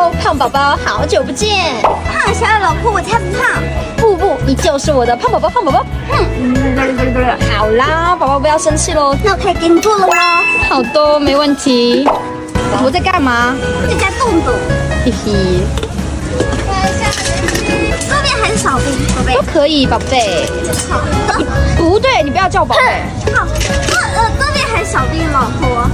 喽，胖宝宝，好久不见！胖小老婆，我才不胖！不，你就是我的胖宝宝，胖宝宝。好啦，宝宝不要生气喽。那我可以给你做了吗？好的，没问题。我在干嘛？在家动动。嘿嘿，多边还是少边，宝贝都？可以，宝贝。好，不对，你不要叫我宝贝。好，多边还是少边，老婆？